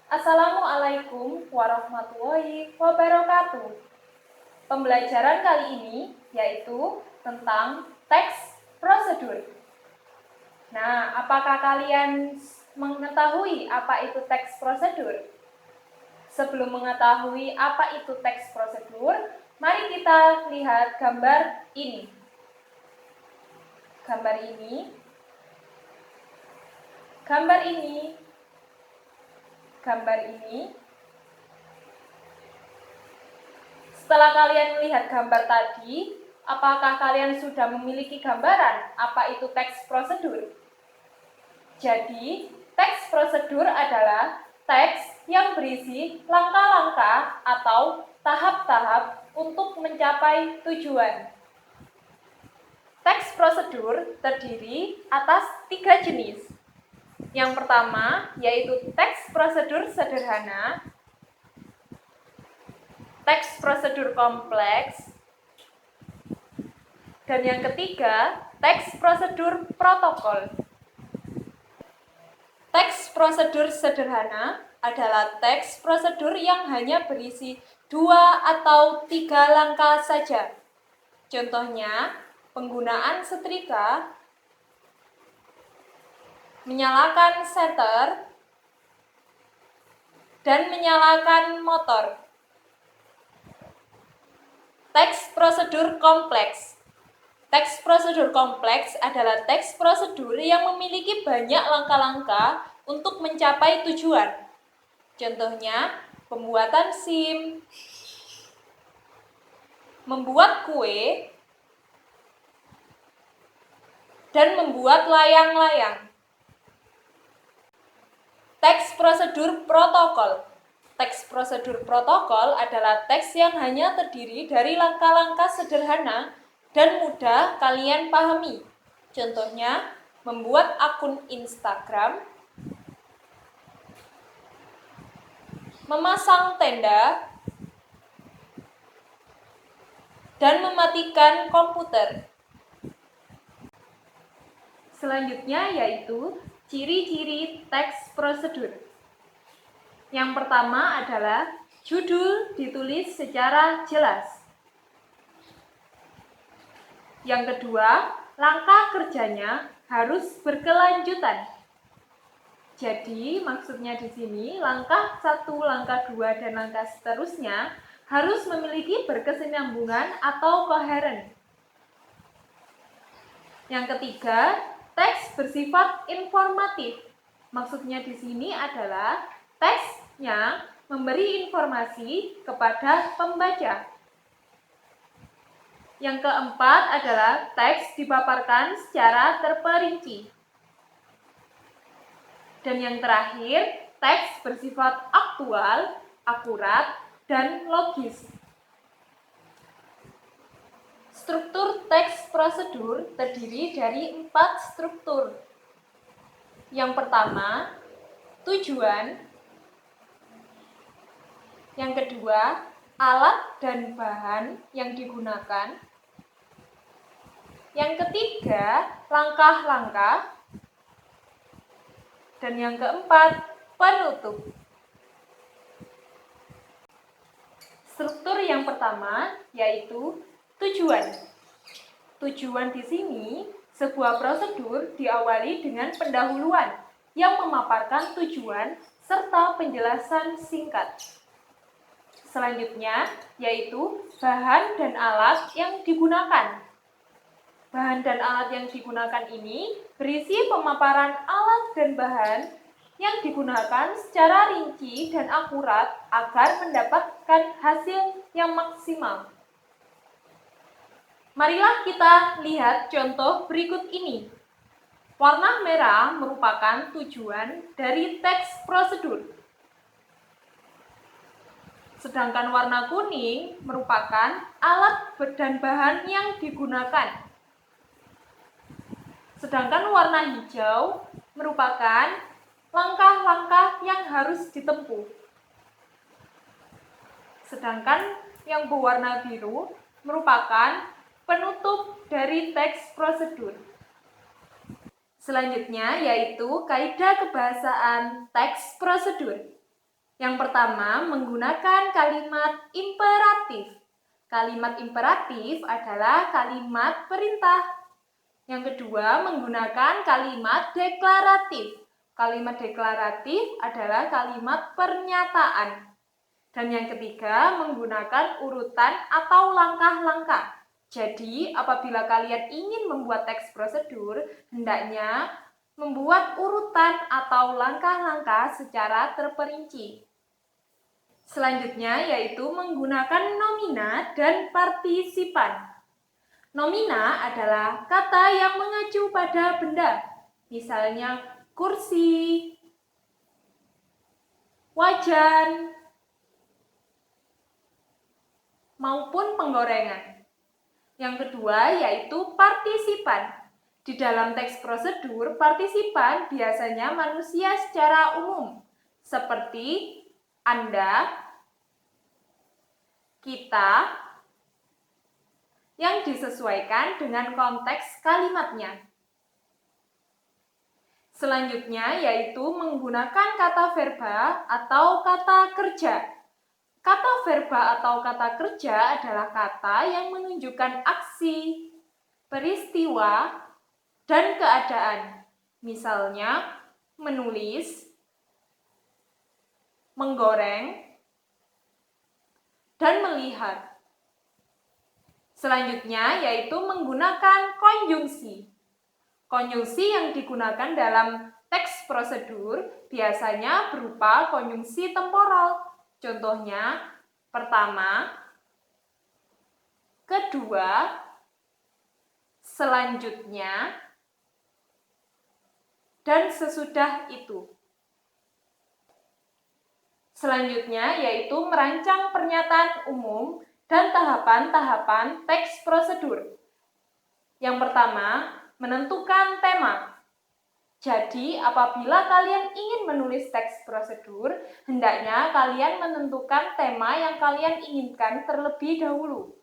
Assalamualaikum warahmatullahi wabarakatuh. Pembelajaran kali ini yaitu tentang teks prosedur. Nah, apakah kalian mengetahui apa itu teks prosedur? Sebelum mengetahui apa itu teks prosedur, mari kita lihat gambar ini. Gambar ini. Setelah kalian melihat gambar tadi, apakah kalian sudah memiliki gambaran apa itu teks prosedur? Jadi, teks prosedur adalah teks yang berisi langkah-langkah atau tahap-tahap untuk mencapai tujuan. Teks prosedur terdiri atas 3 jenis. Yang pertama yaitu teks prosedur sederhana, teks prosedur kompleks, dan yang ketiga, teks prosedur protokol. Teks prosedur sederhana adalah teks prosedur yang hanya berisi 2 atau 3 langkah saja. Contohnya, penggunaan setrika, menyalakan senter, dan menyalakan motor. Teks prosedur kompleks. Teks prosedur kompleks adalah teks prosedur yang memiliki banyak langkah-langkah untuk mencapai tujuan. Contohnya, pembuatan SIM, membuat kue, dan membuat layang-layang. Teks prosedur protokol. Teks prosedur protokol adalah teks yang hanya terdiri dari langkah-langkah sederhana dan mudah kalian pahami. Contohnya, membuat akun Instagram, memasang tenda, dan mematikan komputer. Selanjutnya yaitu ciri-ciri teks prosedur. Yang pertama adalah judul ditulis secara jelas. Yang kedua, langkah kerjanya harus berkelanjutan. Jadi, maksudnya di sini langkah 1, langkah 2, dan langkah seterusnya harus memiliki berkesinambungan atau koheren. Yang ketiga, teks bersifat informatif. Maksudnya di sini adalah teksnya memberi informasi kepada pembaca. Yang keempat adalah teks dipaparkan secara terperinci. Dan yang terakhir, teks bersifat aktual, akurat, dan logis. Struktur teks prosedur terdiri dari 4 struktur. Yang pertama, tujuan. Yang kedua, alat dan bahan yang digunakan. Yang ketiga, langkah-langkah. Dan yang keempat, penutup. Struktur yang pertama yaitu tujuan. Tujuan di sini, sebuah prosedur diawali dengan pendahuluan yang memaparkan tujuan serta penjelasan singkat. Selanjutnya, yaitu bahan dan alat yang digunakan. Bahan dan alat yang digunakan ini berisi pemaparan alat dan bahan yang digunakan secara rinci dan akurat agar mendapatkan hasil yang maksimal. Marilah kita lihat contoh berikut ini. Warna merah merupakan tujuan dari teks prosedur. Sedangkan warna kuning merupakan alat dan bahan yang digunakan. Sedangkan warna hijau merupakan langkah-langkah yang harus ditempuh. Sedangkan yang berwarna biru merupakan penutup dari teks prosedur. Selanjutnya yaitu kaidah kebahasaan teks prosedur. Yang pertama, menggunakan kalimat imperatif. Kalimat imperatif adalah kalimat perintah. Yang kedua, menggunakan kalimat deklaratif. Kalimat deklaratif adalah kalimat pernyataan. Dan yang ketiga, menggunakan urutan atau langkah-langkah. Jadi, apabila kalian ingin membuat teks prosedur, hendaknya membuat urutan atau langkah-langkah secara terperinci. Selanjutnya yaitu menggunakan nomina dan partisipan. Nomina adalah kata yang mengacu pada benda, misalnya kursi, wajan, maupun penggorengan. Yang kedua yaitu partisipan. Di dalam teks prosedur, partisipan biasanya manusia secara umum, seperti Anda, kita, yang disesuaikan dengan konteks kalimatnya. Selanjutnya yaitu menggunakan kata verba atau kata kerja. Kata verba atau kata kerja adalah kata yang menunjukkan aksi, peristiwa, dan keadaan. Misalnya, menulis, menggoreng, dan melihat. Selanjutnya yaitu menggunakan konjungsi. Konjungsi yang digunakan dalam teks prosedur biasanya berupa konjungsi temporal. Contohnya, pertama, kedua, selanjutnya, dan sesudah itu. Selanjutnya yaitu merancang pernyataan umum dan tahapan-tahapan teks prosedur. Yang pertama, menentukan tema. Jadi, apabila kalian ingin menulis teks prosedur, hendaknya kalian menentukan tema yang kalian inginkan terlebih dahulu.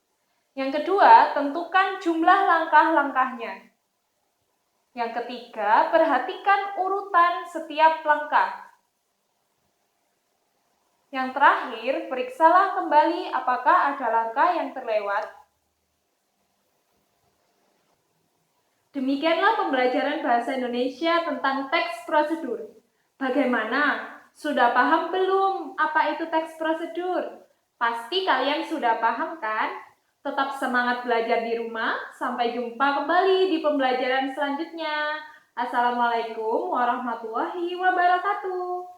Yang kedua, tentukan jumlah langkah-langkahnya. Yang ketiga, perhatikan urutan setiap langkah. Yang terakhir, periksalah kembali apakah ada langkah yang terlewat. Demikianlah pembelajaran bahasa Indonesia tentang teks prosedur. Bagaimana? Sudah paham belum apa itu teks prosedur? Pasti kalian sudah paham kan? Tetap semangat belajar di rumah. Sampai jumpa kembali di pembelajaran selanjutnya. Assalamualaikum warahmatullahi wabarakatuh.